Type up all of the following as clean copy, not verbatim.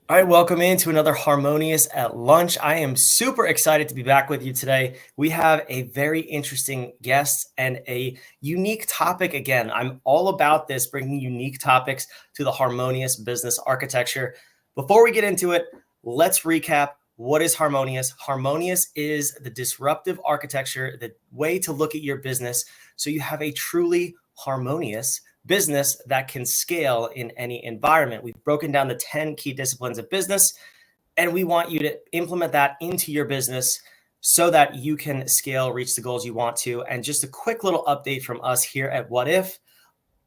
All right, welcome into another Harmonious at Lunch. I am super excited to be back with you today. We have a very interesting guest and a unique topic again. I'm all about this, bringing unique topics to the Harmonious business architecture. Before we get into it, let's recap. What is Harmonious? Harmonious is the disruptive architecture, the way to look at your business so you have a truly harmonious business that can scale in any environment. We've broken down the 10 key disciplines of business, and we want you to implement that into your business so that you can scale, reach the goals you want to. And just a quick little update from us here at Whadif.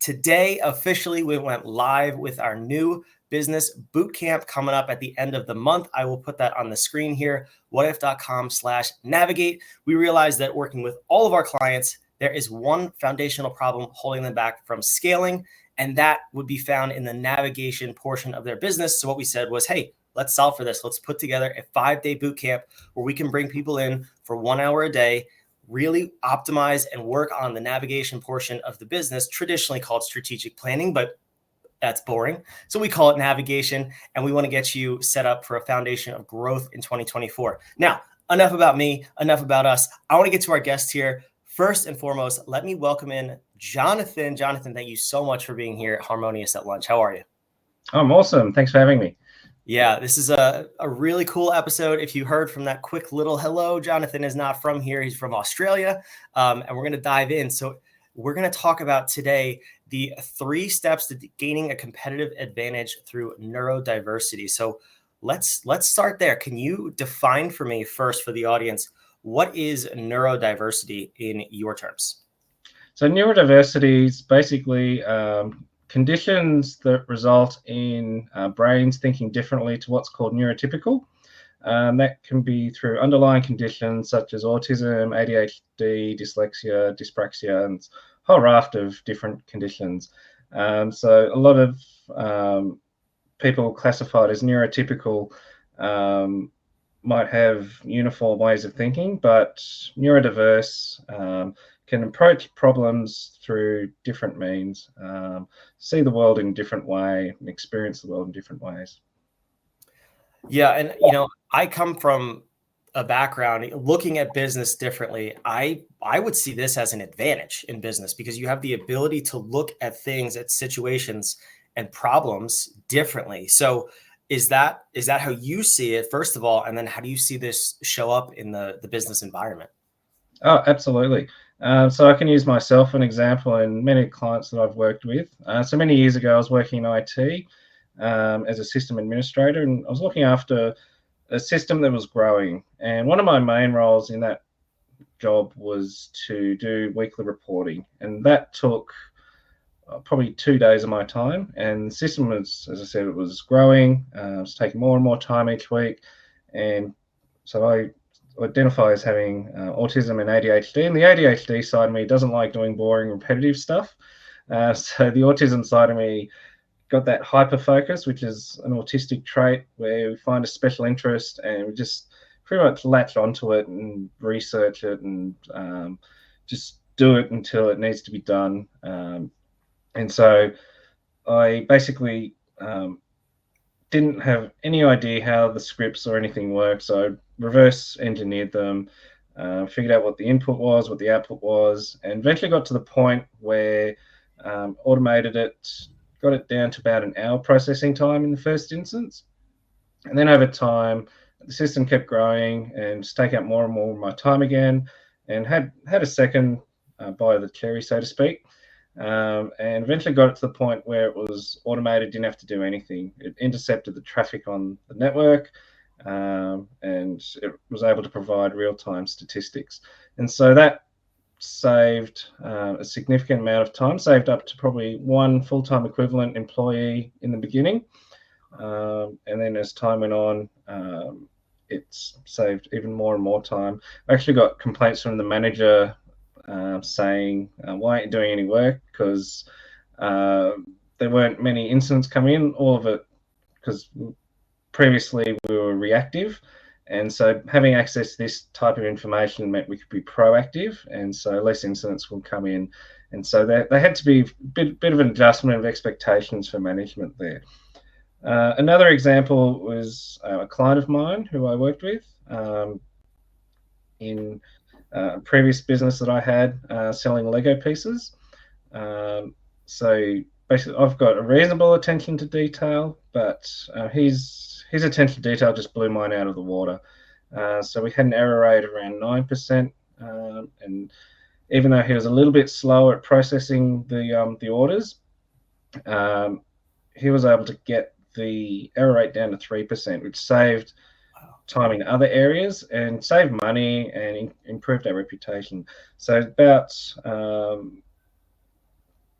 Today, officially, we went live with our new business bootcamp coming up at the end of the month. I will put that on the screen here, whadif.com/navigate. We realized that working with all of our clients, there is one foundational problem holding them back from scaling, and that would be found in the navigation portion of their business. So what we said was, hey, let's solve for this. Let's put together a 5-day boot camp where we can bring people in for 1 hour a day, really optimize and work on the navigation portion of the business, traditionally called strategic planning, but that's boring. So we call it navigation, and we want to get you set up for a foundation of growth in 2024. Now, enough about me, enough about us. I want to get to our guest here. First and foremost, let me welcome in Jonathan. Jonathan, thank you so much for being here at Harmonious at Lunch. How are you? I'm awesome. Thanks for having me. Yeah, this is a really cool episode. If you heard from that quick little hello, Jonathan is not from here. He's from Australia, and we're going to dive in. So we're going to talk about today the 3 steps to gaining a competitive advantage through neurodiversity. So let's start there. Can you define for me first, for the audience, what is neurodiversity in your terms? So neurodiversity is basically conditions that result in brains thinking differently to what's called neurotypical. That can be through underlying conditions such as autism, ADHD, dyslexia, dyspraxia, and a whole raft of different conditions. So a lot of people classified as neurotypical might have uniform ways of thinking, but neurodiverse can approach problems through different means, see the world in a different way, and experience the world in different ways. Yeah, and I come from a background looking at business differently. I would see this as an advantage in business because you have the ability to look at things, at situations and problems differently. So is that how you see it, first of all, and then how do you see this show up in the business environment? Oh, absolutely. So I can use myself an example and many clients that I've worked with. So many years ago, I was working in IT as a system administrator, and I was looking after a system that was growing. And one of my main roles in that job was to do weekly reporting, and that took probably 2 days of my time. And the system was, as I said, it was growing. It was taking more and more time each week, and so I identify as having autism and ADHD. And the ADHD side of me doesn't like doing boring, repetitive stuff. So the autism side of me got that hyper focus, which is an autistic trait where we find a special interest and we just pretty much latch onto it and research it and just do it until it needs to be done. And so I basically didn't have any idea how the scripts or anything worked. So I reverse engineered them, figured out what the input was, what the output was, and eventually got to the point where automated it, got it down to about an hour processing time in the first instance. And then over time, the system kept growing and just taking up more and more of my time again, and had a second bite of the cherry, so to speak. And eventually got it to the point where it was automated, didn't have to do anything. It intercepted the traffic on the network, and it was able to provide real-time statistics. And so that saved a significant amount of time, saved up to probably 1 full-time equivalent employee in the beginning. And then as time went on, it's saved even more and more time. I actually got complaints from the manager saying, why aren't you doing any work? Because there weren't many incidents come in, all of it, because previously we were reactive. And so having access to this type of information meant we could be proactive, and so less incidents would come in. And so there had to be a bit of an adjustment of expectations for management there. Another example was a client of mine who I worked with in a previous business that I had selling Lego pieces. So basically, I've got a reasonable attention to detail, but his attention to detail just blew mine out of the water. So we had an error rate of around 9%, and even though he was a little bit slow at processing the orders, he was able to get the error rate down to 3%, which saved time in other areas and saved money and improved our reputation. So about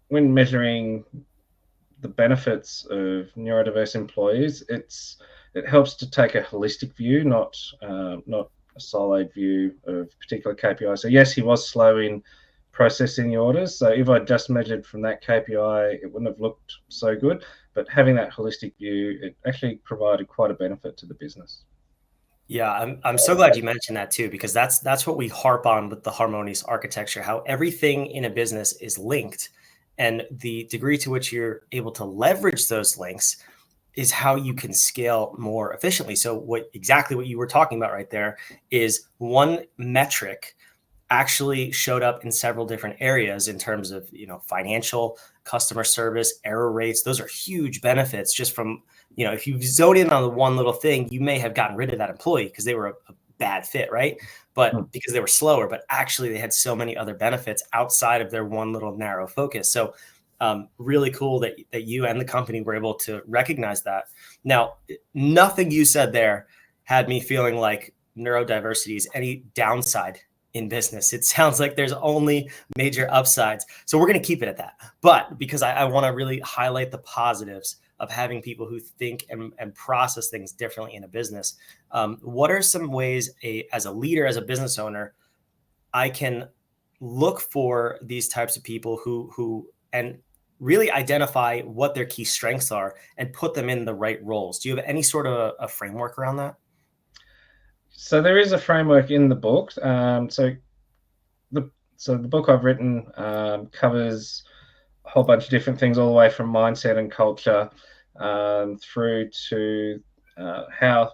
when measuring the benefits of neurodiverse employees, it helps to take a holistic view, not a siloed view of particular KPI. So yes, he was slow in processing the orders. So if I just measured from that KPI, it wouldn't have looked so good. But having that holistic view, it actually provided quite a benefit to the business. Yeah, I'm so glad you mentioned that too, because that's what we harp on with the harmonious architecture, how everything in a business is linked. And the degree to which you're able to leverage those links is how you can scale more efficiently. So exactly what you were talking about right there is one metric actually showed up in several different areas in terms of, financial, customer service, error rates. Those are huge benefits just from, if you zone in on the one little thing, you may have gotten rid of that employee because they were a bad fit, right? But because they were slower, but actually they had so many other benefits outside of their one little narrow focus. So really cool that you and the company were able to recognize that. Now, nothing you said there had me feeling like neurodiversity is any downside in business. It sounds like there's only major upsides. So we're going to keep it at that. But because I want to really highlight the positives of having people who think and process things differently in a business. What are some ways as a leader, as a business owner, I can look for these types of people who and really identify what their key strengths are and put them in the right roles? Do you have any sort of a framework around that? So there is a framework in the book. So the book I've written covers a whole bunch of different things, all the way from mindset and culture through to how.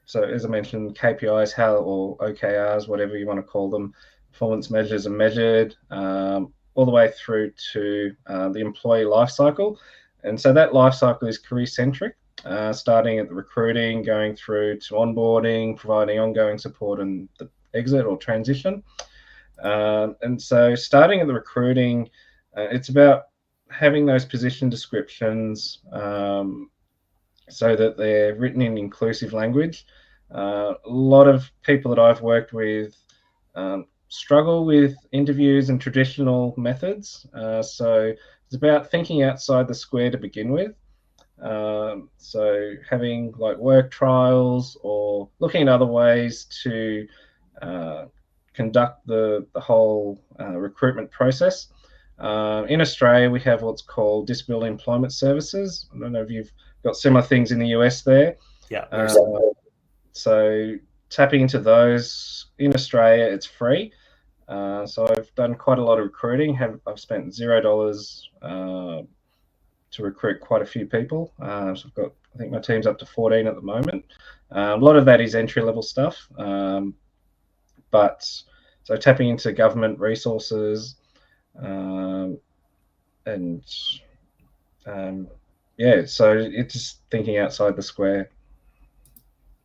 So as I mentioned, KPIs, or OKRs, whatever you want to call them, performance measures are measured, all the way through to the employee life cycle. And so that life cycle is career centric. Starting at the recruiting, going through to onboarding, providing ongoing support and the exit or transition. And so starting at the recruiting, it's about having those position descriptions so that they're written in inclusive language. A lot of people that I've worked with struggle with interviews and traditional methods. So it's about thinking outside the square to begin with. So having like work trials or looking at other ways to conduct the whole recruitment process. In Australia, we have what's called disability employment services. I don't know if you've got similar things in the US there. Yeah. So tapping into those in Australia, it's free. So I've done quite a lot of recruiting. I've spent $0 to recruit quite a few people. So I think my team's up to 14 at the moment. A lot of that is entry-level stuff. But so tapping into government resources so it's just thinking outside the square.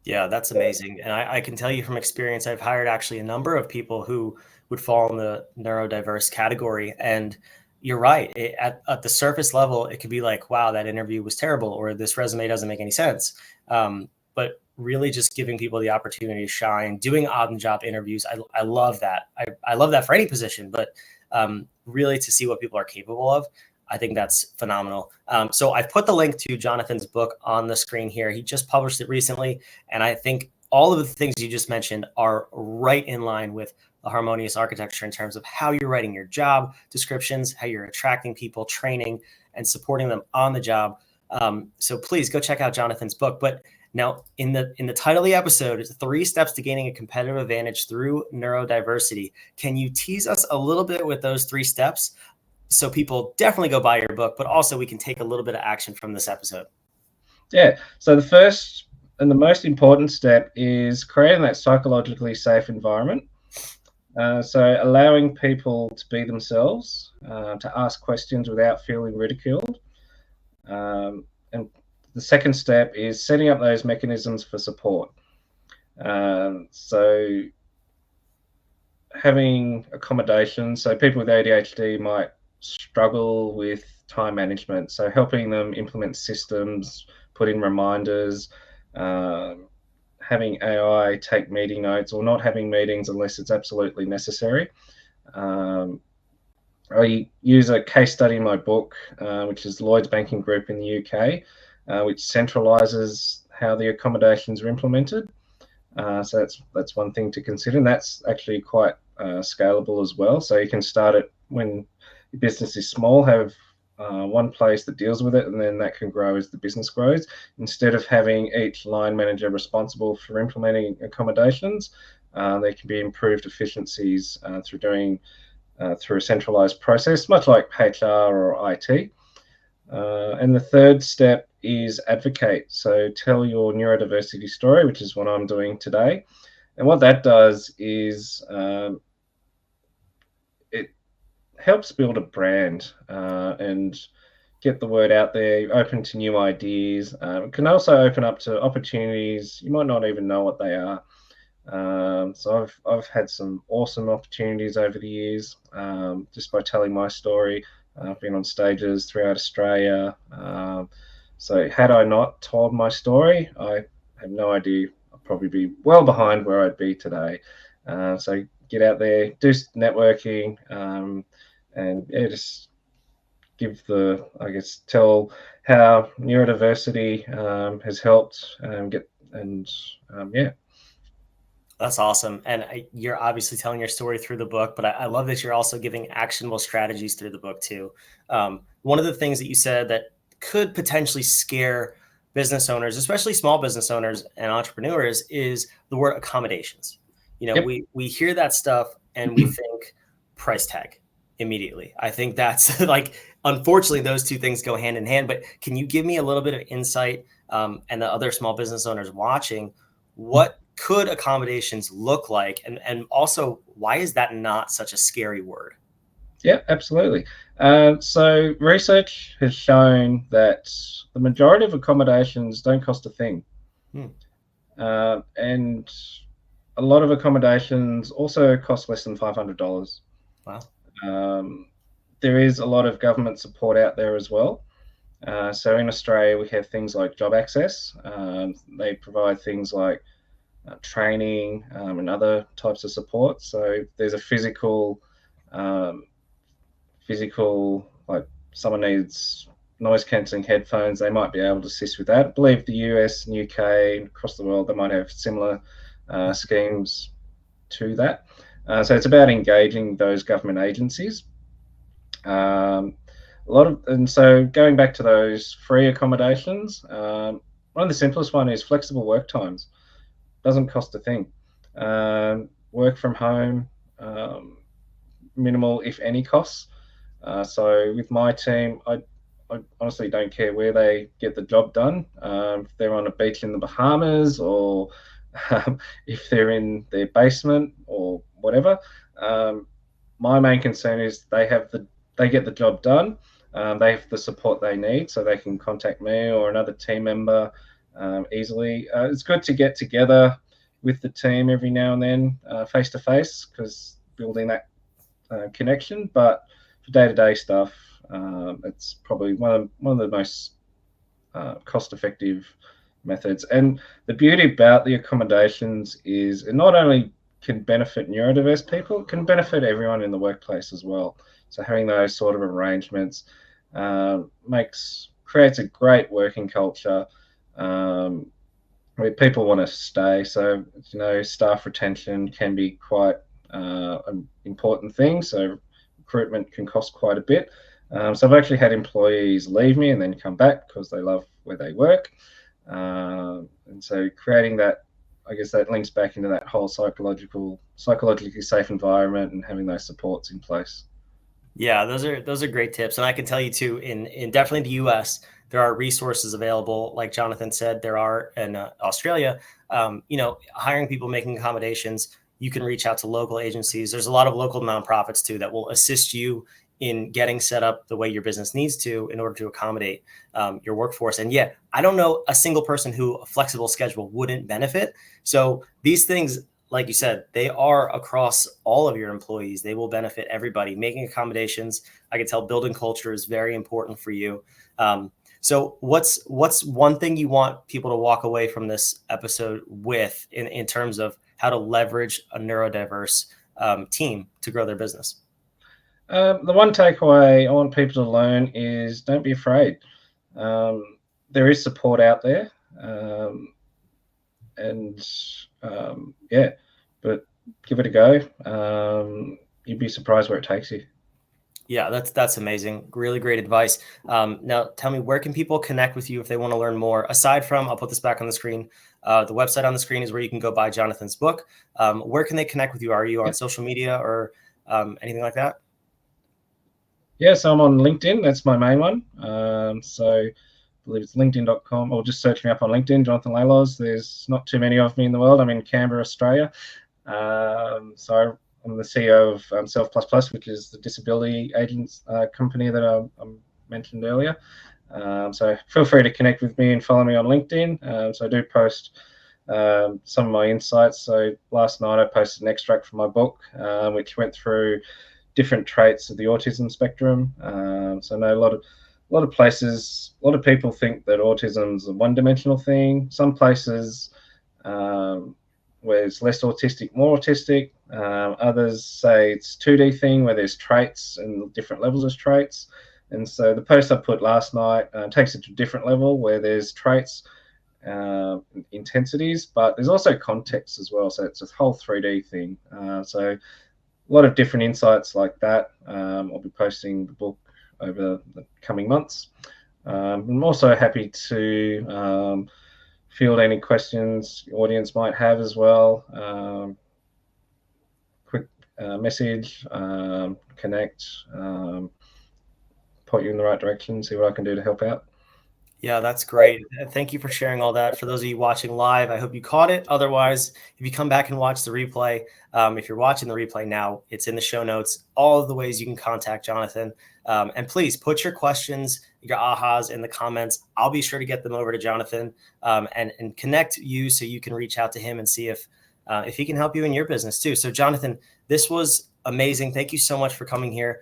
Yeah, that's amazing. And I can tell you from experience, I've hired actually a number of people who would fall in the neurodiverse category. And you're right. At the surface level, it could be like, wow, that interview was terrible, or this resume doesn't make any sense. But really just giving people the opportunity to shine, doing on-the-job interviews. I love that. I love that for any position, but really to see what people are capable of. I think that's phenomenal. So I've put the link to Jonathan's book on the screen here. He just published it recently. And I think all of the things you just mentioned are right in line with the harmonious architecture in terms of how you're writing your job descriptions, how you're attracting people, training, and supporting them on the job. So please go check out Jonathan's book. But now in the title of the episode, it's 3 steps to gaining a competitive advantage through neurodiversity. Can you tease us a little bit with those 3 steps? So people definitely go buy your book, but also we can take a little bit of action from this episode. Yeah. So the first and the most important step is creating that psychologically safe environment. So allowing people to be themselves, to ask questions without feeling ridiculed. And the second step is setting up those mechanisms for support. So having accommodation. So people with ADHD might struggle with time management. So helping them implement systems, put in reminders, um, having AI take meeting notes, or not having meetings unless it's absolutely necessary. Um, I use a case study in my book, which is Lloyd's Banking Group in the UK, which centralises how the accommodations are implemented. So that's one thing to consider, and that's actually quite scalable as well. So you can start it when your business is small, have one place that deals with it, and then that can grow as the business grows. Instead of having each line manager responsible for implementing accommodations, there can be improved efficiencies through a centralized process, much like HR or IT. And the third step is advocate. So tell your neurodiversity story, which is what I'm doing today. And what that does is it helps build a brand and get the word out there, open to new ideas. It can also open up to opportunities. You might not even know what they are. So I've had some awesome opportunities over the years just by telling my story. I've been on stages throughout Australia. So had I not told my story, I have no idea. I'd probably be well behind where I'd be today. So get out there, do networking, and yeah, just give tell how neurodiversity has helped get and yeah. That's awesome. And you're obviously telling your story through the book, but I love that you're also giving actionable strategies through the book too. One of the things that you said that could potentially scare business owners, especially small business owners and entrepreneurs, is the word accommodations. You know, Yep. we hear that stuff and we think price tag immediately. I think that's like, unfortunately, those two things go hand in hand. But can you give me a little bit of insight, and the other small business owners watching, what could accommodations look like, and also why is that not such a scary word? Yeah, absolutely. So research has shown that the majority of accommodations don't cost a thing, Hmm. and a lot of accommodations also cost less than $500. Wow. Um, there is a lot of government support out there as well. So in Australia, we have things like Job Access. They provide things like training and other types of support. So there's a um, like someone needs noise cancelling headphones, they might be able to assist with that. I believe the US and UK and across the world, they might have similar schemes to that. So it's about engaging those government agencies. And so going back to those free accommodations, one of the simplest one is flexible work times. Doesn't cost a thing. Work from home, minimal if any costs. So with my team, I honestly don't care where they get the job done. If they're on a beach in the Bahamas or if they're in their basement or whatever. My main concern is they get the job done. They have the support they need, so they can contact me or another team member easily. It's good to get together with the team every now and then, face to face, because building that connection. But for day-to-day stuff, it's probably one of the most cost-effective methods. And the beauty about the accommodations is it not only can benefit neurodiverse people, it can benefit everyone in the workplace as well. So having those sort of arrangements creates a great working culture where people want to stay. So staff retention can be quite an important thing. So recruitment can cost quite a bit. So I've actually had employees leave me and then come back because they love where they work. And so creating that, I guess that links back into that whole psychologically safe environment and having those supports in place. Yeah, those are great tips, and I can tell you too. In definitely the U.S., there are resources available. Like Jonathan said, there are in Australia, hiring people, making accommodations. You can reach out to local agencies. There's a lot of local nonprofits too that will assist you in getting set up the way your business needs to in order to accommodate your workforce. And yeah, I don't know a single person who a flexible schedule wouldn't benefit. So these things, like you said, they are across all of your employees. They will benefit everybody. Making accommodations, I can tell building culture is very important for you. So what's one thing you want people to walk away from this episode with in terms of how to leverage a neurodiverse team to grow their business? The one takeaway I want people to learn is don't be afraid. There is support out there. But give it a go. You'd be surprised where it takes you. Yeah, that's amazing. Really great advice. Now, tell me, where can people connect with you if they want to learn more? Aside from, I'll put this back on the screen. The website on the screen is where you can go buy Jonathan's book. Where can they connect with you? Are you on social media or anything like that? Yeah, so I'm on LinkedIn. That's my main one. So I believe it's linkedin.com, or just search me up on LinkedIn, Jonathan Laloz. There's not too many of me in the world. I'm in Canberra, Australia. So I'm the CEO of Self Plus Plus, which is the disability agents company that I mentioned earlier. So feel free to connect with me and follow me on LinkedIn. So I do post some of my insights. So last night I posted an extract from my book, which went through different traits of the autism spectrum. So I know a lot of places, a lot of people think that autism is a one-dimensional thing. Some places where it's less autistic, more autistic. Others say it's 2D thing where there's traits and different levels of traits. And so the post I put last night takes it to a different level where there's traits, intensities, but there's also context as well. So it's a whole 3D thing. So a lot of different insights like that. I'll be posting the book over the coming months. I'm also happy to field any questions the audience might have as well. Quick message, connect, point you in the right direction, see what I can do to help out. Yeah, that's great. Thank you for sharing all that. For those of you watching live, I hope you caught it. Otherwise, if you come back and watch the replay, if you're watching the replay now, it's in the show notes, all of the ways you can contact Jonathan. And please put your questions, your ahas in the comments. I'll be sure to get them over to Jonathan and connect you so you can reach out to him and see if he can help you in your business too. So Jonathan, this was amazing. Thank you so much for coming here.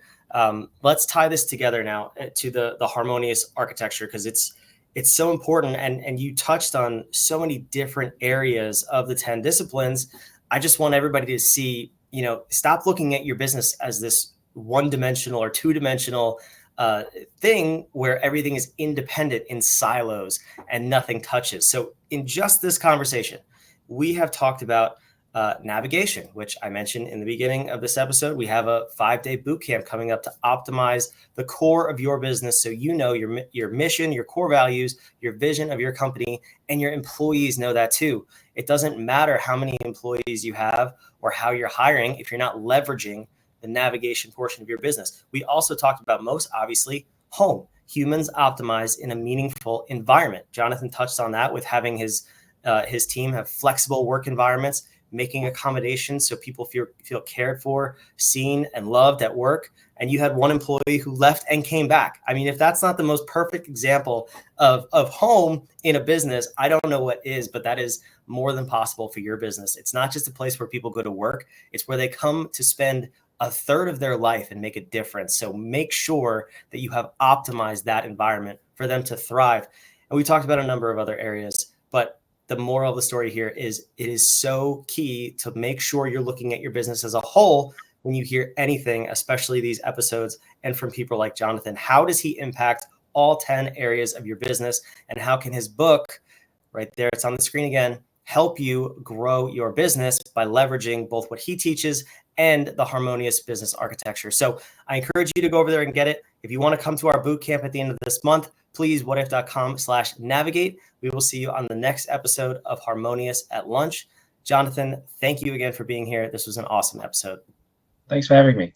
Let's tie this together now to the harmonious architecture, because it's so important. And you touched on so many different areas of the 10 disciplines. I just want everybody to see, stop looking at your business as this one-dimensional or two-dimensional thing where everything is independent in silos and nothing touches. So in just this conversation, we have talked about navigation, which I mentioned in the beginning of this episode. We have a 5-day boot camp coming up to optimize the core of your business, so your mission, your core values, your vision of your company, and your employees know that too. It doesn't matter how many employees you have or how you're hiring if you're not leveraging the navigation portion of your business. We also talked about, most obviously, home. Humans optimize in a meaningful environment. Jonathan touched on that with having his team have flexible work environments, making accommodations so people feel cared for, seen, and loved at work. And you had one employee who left and came back. I mean, if that's not the most perfect example of home in a business, I don't know what is, but that is more than possible for your business. It's not just a place where people go to work. It's where they come to spend a third of their life and make a difference. So make sure that you have optimized that environment for them to thrive. And we talked about a number of other areas, but the moral of the story here is it is so key to make sure you're looking at your business as a whole when you hear anything, especially these episodes and from people like Jonathan. How does he impact all 10 areas of your business? And how can his book, right there, it's on the screen again, help you grow your business by leveraging both what he teaches and the harmonious business architecture? So I encourage you to go over there and get it. If you want to come to our boot camp at the end of this month, please, whadif.com/navigate. We will see you on the next episode of Harmonious at Lunch. Jonathan, thank you again for being here. This was an awesome episode. Thanks for having me.